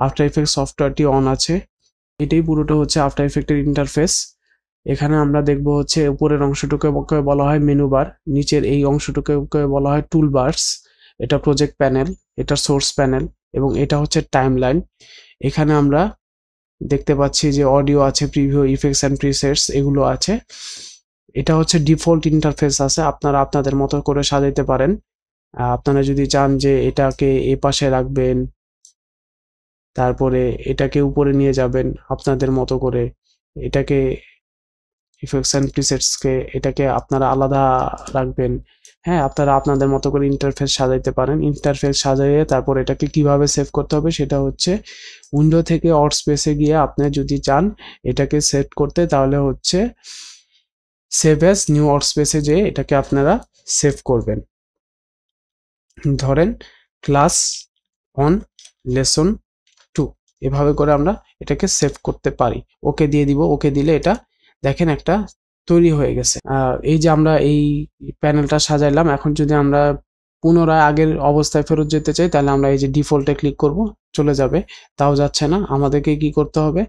After effect সফটওয়্যারটি on আছে। এটাই পুরোটা হচ্ছে আফটার ইফেক্টের ইন্টারফেস। এখানে আমরা দেখব হচ্ছে উপরের অংশটুকুকে বলা হয় মেনু বার, নিচের এই অংশটুকুকে বলা হয় টুল বার্স, এটা প্রজেক্ট প্যানেল, এটা সোর্স প্যানেল এবং এটা হচ্ছে টাইমলাইন। এখানে আমরা দেখতে পাচ্ছি যে অডিও আছে, প্রিভিউ, ইফেক্টস অ্যান্ড প্রিসেটস এগুলো আছে। এটা হচ্ছে ডিফল্ট ইন্টারফেস আছে, আপনারা আপনাদের মতো করে সাজাইতে পারেন। আপনারা যদি চান যে এটাকে এ পাশে রাখবেন, তারপরে এটাকে উপরে নিয়ে যাবেন আপনাদের মতো করে, এটাকে ইফেক্টস অ্যান্ড প্রিসেটসকে এটাকে আপনারা আলাদা রাখবেন। হ্যাঁ, আপনারা আপনাদের মতো করে ইন্টারফেস সাজাইতে পারেন। ইন্টারফেস সাজাইয়ে তারপর এটাকে কিভাবে সেভ করতে হবে সেটা হচ্ছে উইন্ডো থেকে ওয়ার্কস্পেসে গিয়ে আপনি যদি চান এটাকে সেট করতে, তাহলে হচ্ছে সেভ অ্যাজ নিউ ওয়ার্কস্পেসে যেয়ে এটাকে আপনারা সেভ করবেন। ধরেন ক্লাস অন লেসন 2 এভাবে করে আমরা এটাকে সেভ করতে পারি। ওকে দিয়ে দিব, ওকে দিলে এটা দেখেন একটা তৈরি হয়ে গেছে। এই যে আমরা এই প্যানেলটা সাজাইলাম, এখন যদি আমরা পুনরায় আগের অবস্থায় ফেরত যেতে চাই তাহলে আমরা এই যে ডিফল্টে ক্লিক করব, চলে যাবে। তাও যাচ্ছে না, আমাদেরকে কি করতে হবে,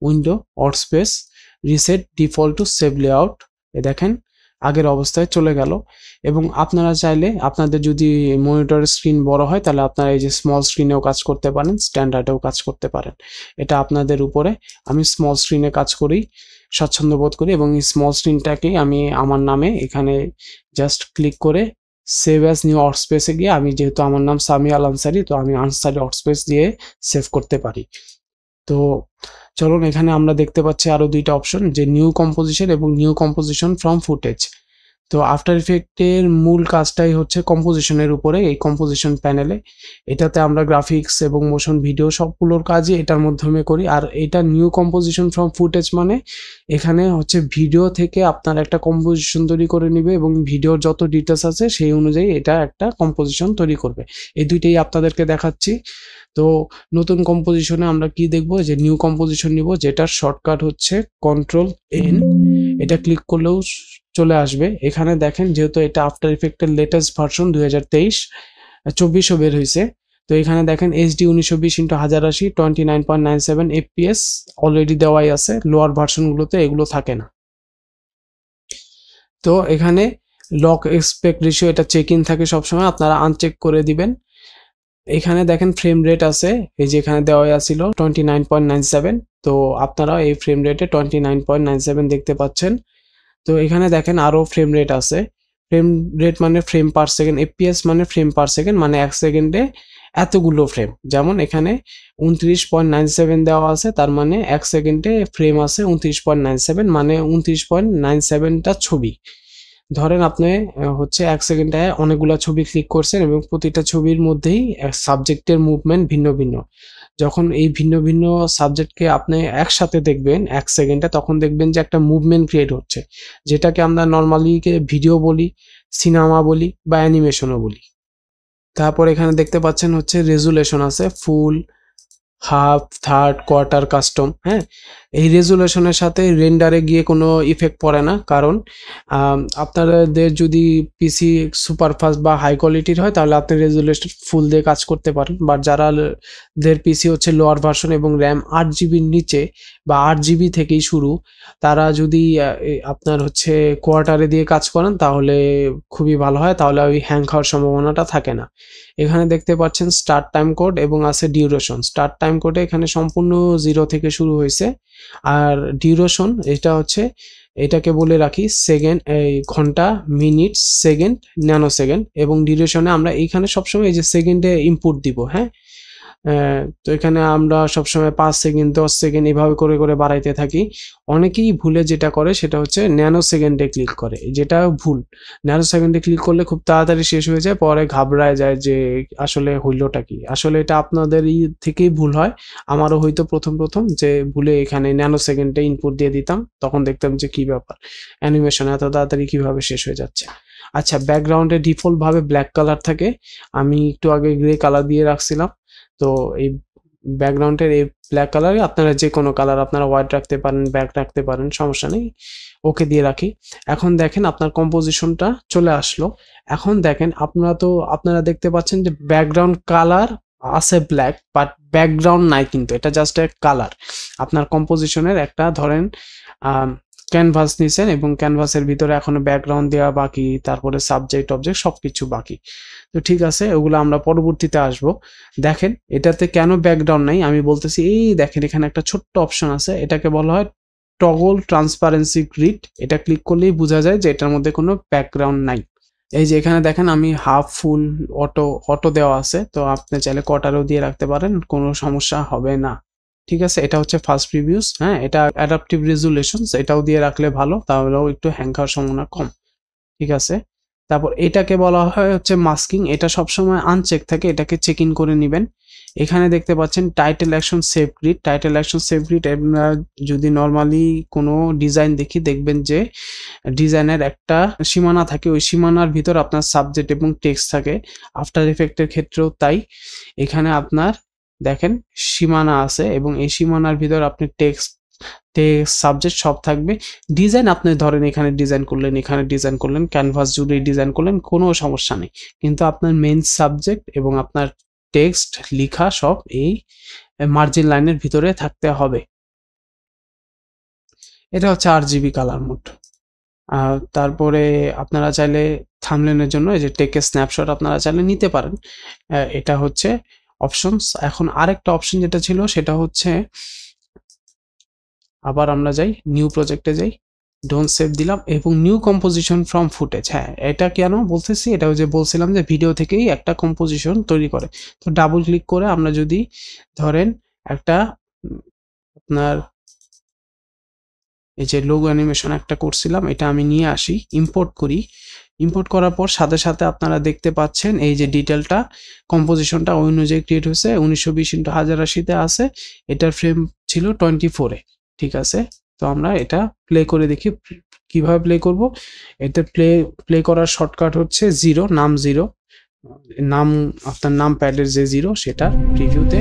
window workspace reset default to save layout, দেখেন আগের অবস্থায় চলে গেল। এবং আপনারা চাইলে আপনাদের যদি মনিটরের স্ক্রিন বড় হয় তাহলে আপনারা এই যে স্মল স্ক্রিনেও কাজ করতে পারেন, স্ট্যান্ডার্ডেও কাজ করতে পারেন, এটা আপনাদের উপরে। আমি স্মল স্ক্রিনে কাজ করি, স্বাচ্ছন্দ্য বোধ করি এবং এই স্মল স্ক্রিনটাকেই আমি আমার নামে এখানে জাস্ট ক্লিক করে সেভ অ্যাজ নিউ ওয়ার্কস্পেসে গিয়ে, আমি যেহেতু আমার নাম সামি আল আনসারি, তো আমি আনসারি ওয়ার্কস্পেস দিয়ে সেভ করতে পারি। তো চলুন, এখানে আমরা দেখতে পাচ্ছি আরো দুইটা অপশন, যে নিউ কম্পোজিশন এবং নিউ কম্পোজিশন ফ্রম ফুটেজ। তো আফটার ইফেক্টের মূল কাজটাই হচ্ছে কম্পোজিশনের উপরে, এই কম্পোজিশন প্যানেলে এটাতে আমরা গ্রাফিক্স এবং মোশন ভিডিও সবগুলোর কাজই এটার মাধ্যমে করি। আর এটা নিউ কম্পোজিশন ফ্রম ফুটেজ মানে এখানে হচ্ছে ভিডিও থেকে আপনার একটা কম্পোজিশন তৈরি করে নিবে এবং ভিডিওর যত ডিটেলস আছে সেই অনুযায়ী এটা একটা কম্পোজিশন তৈরি করবে। এই দুইটাই আপনাদেরকে দেখাচ্ছি। তো নতুন কম্পোজিশনে আমরা কি দেখব, যে নিউ কম্পোজিশন নিব, যেটার শর্টকাট হচ্ছে Ctrl+N, এটা ক্লিক করলেও চলে আসবে। এখানে দেখেন যেহেতু এটা আফটার ইফেক্টের লেটেস্ট ভার্সন 2023-24 বের হয়েছে, তো এখানে দেখেন HD 1920x1080 29.97 FPS অলরেডি দেওয়াই আছে, লোয়ার ভার্সনগুলোতে এগুলো থাকে না। তো এখানে লক এসপেক্ট রেশিও এটা চেক ইন থাকে সবসময়, আপনারা আনচেক করে দিবেন। এখানে দেখেন ফ্রেম রেট আছে, এই যে এখানে দেওয়া আছিল 29.97, তো আপনারা এই ফ্রেম রেটে 29.97 দেখতে পাচ্ছেন। তো এখানে দেখেন আরো ফ্রেম রেট আছে, ফ্রেম রেট মানে ফ্রেম পার সেকেন্ড, FPS মানে ফ্রেম পার সেকেন্ড, মানে এক সেকেন্ডে এতগুলো ফ্রেম। যেমন এখানে 29.97 দেওয়া আছে, তার মানে এক সেকেন্ডে ফ্রেম আছে 29.97, মানে 29.97টা ছবি। ধরেন আপনি হচ্ছে এক সেকেন্ডে অনেকগুলা ছবি ক্লিক করছেন এবং প্রতিটা ছবির মধ্যেই সাবজেক্টের মুভমেন্ট ভিন্ন ভিন্ন। যখন এই ভিন্ন ভিন্ন সাবজেক্টকে আপনি একসাথে দেখবেন এক সেকেন্ডে, তখন দেখবেন যে একটা মুভমেন্ট ক্রিয়েট হচ্ছে, যেটাকে আমরা নর্মালি ভিডিও বলি, সিনেমা বলি বা অ্যানিমেশনও বলি। তারপর এখানে দেখতে পাচ্ছেন হচ্ছে রেজুলেশন আছে, ফুল, হাফ, থার্ড, কোয়ার্টার, কাস্টম। হ্যাঁ, এই রেজুলেশনের সাথে রেন্ডারে গিয়ে কোনো ইফেক্ট পড়ে না, কারণ আপনাদের যদি পিসি সুপার ফাস্ট বা হাই কোয়ালিটির হয় তাহলে আপনি রেজুলেশন ফুল দিয়ে কাজ করতে পারেন। বাট যারা দের পিসি হচ্ছে লোয়ার ভার্সন এবং র্যাম 8 জিবির নিচে বা 8 জিবি থেকেই শুরু, তারা যদি আপনার হচ্ছে কোয়ার্টারে দিয়ে কাজ করেন তাহলে খুবই ভালো হয়, তাহলে ওই হ্যাং খাওয়ার সম্ভাবনাটা থাকে না। এখানে দেখতে পাচ্ছেন স্টার্ট টাইম কোড এবং আছে ডিউরেশন। স্টার্ট টাইম কোডে এখানে সম্পূর্ণ 0 থেকে শুরু হয়েছে, আর ডিউরেশন এটা হচ্ছে, এটাকে বলে রাখি সেকেন্ড, এই ঘন্টা, মিনিট, সেকেন্ড, ন্যানো সেকেন্ড। এবং ডিউরেশনে আমরা এইখানে সবসময় এই যে সেকেন্ডে ইনপুট দিব। হ্যাঁ, তো এখানে আমরা সবসময় 5 সেকেন্ড, 10 সেকেন্ড এভাবে করে করে বাড়াইতে থাকি। অনেকেই ভুলে যেটা করে সেটা হচ্ছে ন্যানো সেকেন্ডে ক্লিক করে, যেটা ভুল। ন্যানো সেকেন্ডে ক্লিক করলে খুব তাড়াতাড়ি শেষ হয়ে যায়, পরে ঘাবড়ায় যায় যে আসলে হইলোটা কি। আসলে এটা আপনাদেরই থেকেই ভুল হয়, আমারও হয়তো প্রথম প্রথম যে ভুলে এখানে ন্যানো সেকেন্ডে ইনপুট দিয়ে দিতাম, তখন দেখতাম যে কি ব্যাপার, অ্যানিমেশন এত তাড়াতাড়ি কিভাবে শেষ হয়ে যাচ্ছে। আচ্ছা, ব্যাকগ্রাউন্ডে ডিফল্ট ভাবে ব্ল্যাক কালার থাকে, আমি একটু আগে গ্রে কালার দিয়ে রাখছিলাম। তো এই ব্যাকগ্রাউন্ডের এই ব্ল্যাক কালারে আপনারা যে কোনো কালার, আপনারা হোয়াইট রাখতে পারেন, ব্ল্যাক রাখতে পারেন, সমস্যা নেই। ওকে দিয়ে রাখি। এখন দেখেন আপনার কম্পোজিশনটা চলে আসলো। এখন দেখেন আপনারা দেখতে পাচ্ছেন যে ব্যাকগ্রাউন্ড কালার আছে ব্ল্যাক, বাট ব্যাকগ্রাউন্ড নাই, কিন্তু এটা জাস্ট এক কালার। আপনার কম্পোজিশনের একটা ধরেন ক্যানভাস নিছেন এবং ক্যানভাসের ভিতরে এখনো ব্যাকগ্রাউন্ড দেওয়া বাকি, তারপরে সাবজেক্ট অবজেক্ট সবকিছু বাকি। তো ঠিক আছে, ওগুলো আমরা পরবর্তীতে আসব। দেখেন এটাতে কেন ব্যাকগ্রাউন্ড নাই আমি বলতেছি। এই দেখেন এখানে একটা ছোট্ট অপশন আছে, এটাকে বলা হয় টগল ট্রান্সপারেন্সি গ্রিড। এটা ক্লিক করলেই বোঝা যায় যে এটার মধ্যে কোনো ব্যাকগ্রাউন্ড নাই। এই যে এখানে দেখেন আমি হাফ ফুল অটো অটো দেওয়া আছে, তো আপনি চাইলে কোয়ার্টারও দিয়ে রাখতে পারেন, কোনো সমস্যা হবে না। ঠিক আছে, এটা হচ্ছে ফার্স্ট প্রিভিউস। হ্যাঁ, এটা অ্যাডাপটিভ রেজুলেশনস, এটাও দিয়ে রাখলে ভালো, তাহলেও একটু হ্যাং খাওয়ার সম্ভাবনা কম। ঠিক আছে, তারপর এটাকে বলা হয় হচ্ছে মাস্কিং। এটা সবসময় আনচেক থাকে, এটাকে চেক ইন করে নেবেন। এখানে দেখতে পাচ্ছেন title action save grid. Title action save grid আমরা যদি নর্মালি কোনো ডিজাইন দেখি, দেখবেন যে ডিজাইনের একটা সীমানা থাকে, ওই সীমানার ভিতর আপনার সাবজেক্ট এবং টেক্সট থাকে। আফটার ইফেক্টের ক্ষেত্রেও তাই। এখানে আপনার দেখেন সীমানা আছে এবং এই সীমানার ভিতর আপনি টেক্সট সাবজেক্ট সব থাকবে। ডিজাইন আপনি ধরেন এখানে ডিজাইন করলেন, এখানে ডিজাইন করলেন, ক্যানভাস জুড়ে ডিজাইন করলেন, কোনো সমস্যা নেই। কিন্তু আপনার মেইন সাবজেক্ট এবং আপনার টেক্সট লেখা সব এই মার্জিন লাইনের ভিতরে থাকতে হবে। এটা হচ্ছে RGB কালার মোড। তারপরে আপনারা চাইলে থাম্বনেলের জন্য এই যে টেক এ স্ন্যাপশট আপনারা চাইলে নিতে পারেন। এটা হচ্ছে অপশনস। এখন আরেকটা অপশন যেটা ছিল সেটা হচ্ছে, আবার আমরা যাই নিউ প্রজেক্টে যাই, ডোন্ট সেভ দিলাম এবং নিউ কম্পোজিশন ফ্রম ফুটেজ। হ্যাঁ, এটা কেন বলতেছি, এটা যে বলছিলাম যে ভিডিও থেকেই একটা কম্পোজিশন তৈরি করে। তো ডাবল ক্লিক করে আমরা যদি ধরেন একটা আপনার এই যে লোগো অ্যানিমেশন একটা করছিলাম, এটা আমি নিয়ে আসি, ইম্পোর্ট করি। ইম্পোর্ট করার পর সাথে সাথে আপনারা দেখতে পাচ্ছেন এই যে ডিটেলটা, কম্পোজিশনটা ওই অনুযায়ী ক্রিয়েট হয়েছে, 1920x1080 আছে। এটার ফ্রেম ছিল 24-এ। ঠিক আছে, তো আমরা এটা প্লে করে দেখি কিভাবে প্লে করব। এটা প্লে করার শর্টকাট হচ্ছে জিরো, নাম জিরো, নাম আপনার নাম প্যাডের যে জিরো সেটা প্রিভিউতে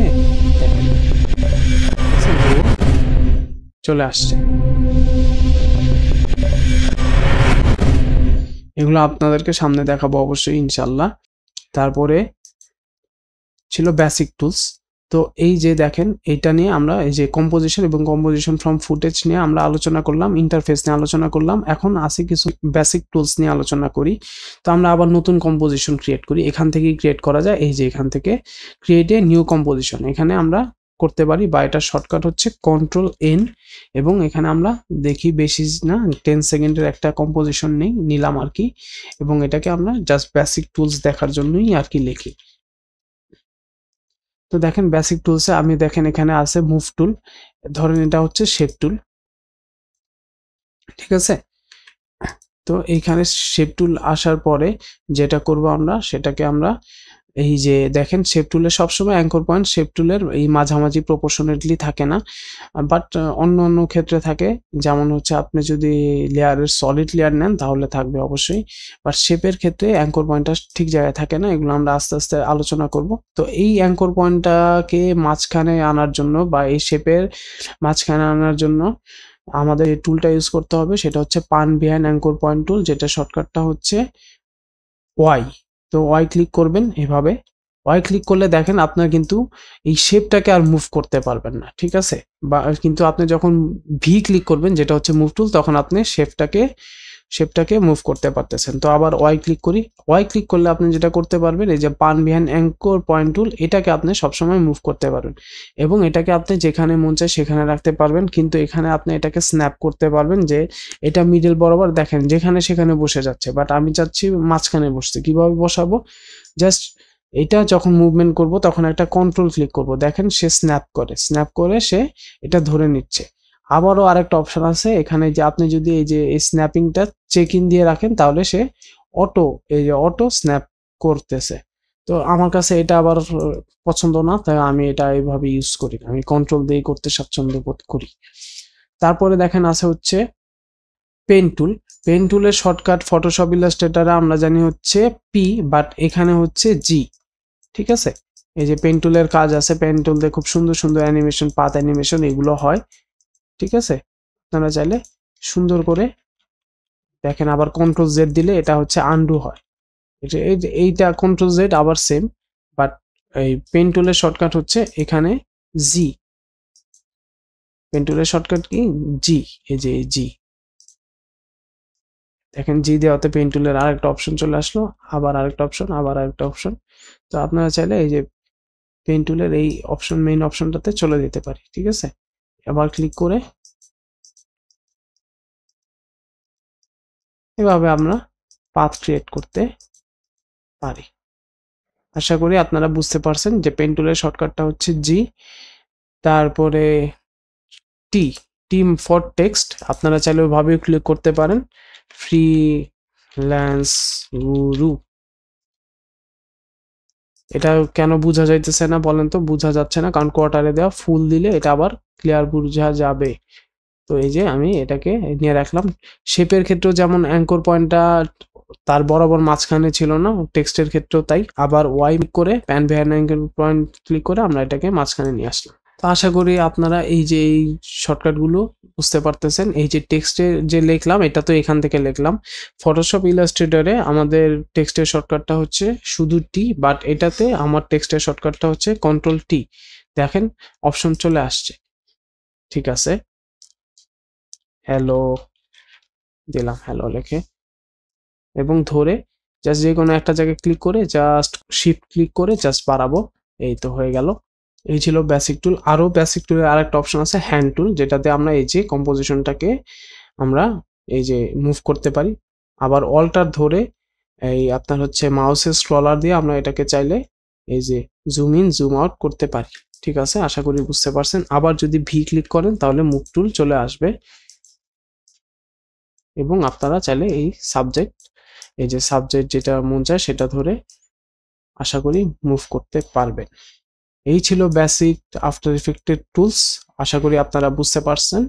চলে আসছে। এগুলো আপনাদেরকে সামনে দেখাবো অবশ্যই ইনশাল্লাহ। তারপরে ছিল বেসিক টুলস। তো এই যে দেখেন এটা নিয়ে আমরা এই যে কম্পোজিশন এবং কম্পোজিশন ফ্রম ফুটেজ নিয়ে আমরা আলোচনা করলাম, ইন্টারফেস নিয়ে আলোচনা করলাম। এখন আসি কিছু বেসিক টুলস নিয়ে আলোচনা করি। তো আমরা আবার নতুন কম্পোজিশন ক্রিয়েট করি, এখান থেকেই ক্রিয়েট করা যায়। এই যে এখান থেকে ক্রিয়েট এ নিউ কম্পোজিশন এখানে আমরা করতে পারি, বা এটা শর্টকাট হচ্ছে Ctrl+N। এবং এখানে আমরা দেখি বেশি না 10 সেকেন্ডের একটা কম্পোজিশন নিলাম আর কি, এবং এটাকে আমরা জাস্ট বেসিক টুলস দেখার জন্যই আর কি লিখি। তো দেখেন বেসিক টুলসে আমি দেখেন এখানে আছে মুভ টুল, ধরেন এটা হচ্ছে শেপ টুল। ঠিক আছে, তো এইখানে শেপ টুল আসার পরে যেটা করব আমরা, সেটাকে আমরা এই যে দেখেন শেপ টুলের সবসময় অ্যাঙ্কর পয়েন্ট শেপ টুলের এই মাঝামাঝি প্রপোর্শনেটলি থাকে না, বাট অন্য অন্য ক্ষেত্রে থাকে। যেমন হচ্ছে আপনি যদি লেয়ারের সলিড লেয়ার নেন তাহলে থাকবে অবশ্যই, বাট শেপের ক্ষেত্রে অ্যাঙ্কর পয়েন্টটা ঠিক জায়গায় থাকে না। এগুলো আমরা আস্তে আস্তে আলোচনা করব। তো এই অ্যাঙ্কর পয়েন্টটাকে মাঝখানে আনার জন্য বা এই শেপের মাঝখানে আনার জন্য আমাদের এই টুলটা ইউজ করতে হবে, সেটা হচ্ছে পান বিহাইন্ড অ্যাঙ্কর পয়েন্ট টুল, যেটা শর্টকাটটা হচ্ছে ওয়াই। তো ওয়াই ক্লিক করবেন এভাবে। ওয়াই ক্লিক করলে দেখেন আপনার কিন্তু এই শেপটাকে আর মুভ করতে পারবেন না। ঠিক আছে, বা কিন্তু আপনি যখন ভি ক্লিক করবেন যেটা হচ্ছে মুভ টুল, তখন আপনি শেপটাকে মুভ করতে পারতেছেন। তো আবার ওয়াই ক্লিক করি। ওয়াই ক্লিক করলে আপনি যেটা করতে পারবেন, এই যে পান বিহাইন্ড অ্যাঙ্কর পয়েন্ট টুল, এটাকে আপনি সবসময় মুভ করতে পারবেন এবং এটাকে আপনি যেখানে মন চায় সেখানে রাখতে পারবেন। কিন্তু এখানে আপনি এটাকে স্ন্যাপ করতে পারবেন, যে এটা মিডল বরাবর দেখেন যেখানে সেখানে বসে যাচ্ছে, বাট আমি চাচ্ছি মাঝখানে বসতে। কিভাবে বসাবো, জাস্ট এটা যখন মুভমেন্ট করব তখন একটা কন্ট্রোল ক্লিক করব, দেখেন সে স্ন্যাপ করে সে এটা ধরে নিচ্ছে। আবারও আরেকটা অপশন আছে এখানে, যে আপনি যদি এই যে এই স্ন্যাপিংটা চেক ইন দিয়ে রাখেন তাহলে সে এই যে অটো স্ন্যাপ করতেছে। তো আমার কাছে এটা আবার পছন্দ না, তাই আমি এটা এইভাবে ইউজ করি না, আমি কন্ট্রোল দিয়ে করতে স্বাচ্ছন্দ্য বোধ করি। তারপরে দেখেন আছে হচ্ছে পেন টুল। পেন টুলের শর্টকাট ফটোশপ ইলাস্ট্রেটরে আমরা জানি হচ্ছে পি, বাট এখানে হচ্ছে জি। ঠিক আছে, এই যে পেন টুলের কাজ আছে, পেন টুল দিয়ে খুব সুন্দর সুন্দর অ্যানিমেশন, পাথ অ্যানিমেশন এগুলো হয়। ঠিক আছে, আপনারা চাইলে সুন্দর করে দেখেন। আবার Ctrl+Z দিলে এটা হচ্ছে আনডু হয়। এইটা Ctrl+Z আবার সেম, বাট এই পেন টুলের শর্টকাট হচ্ছে এখানে জি। পেন টুলের শর্টকাট কি জি, এই যে জি, দেখেন জি দেওয়াতে পেন টুলের আরেকটা অপশন চলে আসলো, আবার আরেকটা অপশন, আবার আরেকটা অপশন। তো আপনারা চাইলে এই যে পেন টুলের এই অপশন, মেইন অপশনটাতে চলে যেতে পারি, ঠিক আছে। আবার ক্লিক করে এভাবে আমরা পাথ ক্রিয়েট করতে পারি। আশা করি আপনারা বুঝতে পারছেন যে পেন টুলের শর্টকাটটা হচ্ছে জি। তারপরে টি, টিম ফর টেক্সট, আপনারা চাইলে ওইভাবেও ক্লিক করতে পারেন। ফ্রিল্যান্স গুরু, এটা কেন বোঝা যাইতেছে না বলেন তো? বোঝা যাচ্ছে না কারণ কোয়ার্টারে দেওয়া, ফুল দিলে এটা আবার ক্লিয়ার বোঝা যাবে। তো এই যে আমি এটাকে নিয়ে রাখলাম। শেপের ক্ষেত্রেও যেমন অ্যাঙ্কর পয়েন্টটা তার বরাবর মাঝখানে ছিল না, টেক্সটের ক্ষেত্রেও তাই। আবার ওয়াই করে pan behind anchor point click করে আমরা এটাকে মাঝখানে নিয়ে আসলাম। তো আশা করি আপনারা এই যে এই শর্টকাটগুলো বুঝতে পারতেছেন। এই যে টেক্সটে যে লিখলাম এটা তো এখান থেকে লিখলাম। ফটোশপ ইলাস্ট্রেটরে আমাদের টেক্সটের শর্টকাটটা হচ্ছে শুধু টি, বাট এটাতে আমার টেক্সটের শর্টকাটটা হচ্ছে কন্ট্রোল টি। দেখেন অপশন চলে আসছে, ঠিক আছে। হ্যালো দিলাম, হ্যালো লিখে এবং ধরে জাস্ট যে কোনো একটা জায়গায় ক্লিক করে জাস্ট শিফট ক্লিক করে জাস্ট বাড়াবো, এই তো হয়ে গেল। এই ছিল বেসিক টুল। আরো বেসিক টুলের আরেকটা অপশন আছে হ্যান্ড টুল, যেটাতে আমরা এই যে কম্পোজিশনটাকে আমরা এই যে মুভ করতে পারি। আবার অল্টার ধরে এই আপনার হচ্ছে মাউসের স্ক্রলার দিয়ে আমরা এটাকে চাইলে এই যে জুম ইন জুম আউট করতে পারি, ঠিক আছে। আশা করি বুঝতে পারছেন। আবার যদি ভি ক্লিক করেন তাহলে মুভ টুল চলে আসবে এবং আপনারা চাইলে এই সাবজেক্ট, এই যে সাবজেক্ট যেটা মন চায় সেটা ধরে আশা করি মুভ করতে পারবেন। এই ছিল বেসিক আফটার ইফেক্টের টুলস। আশা করি আপনারা বুঝতে পারছেন।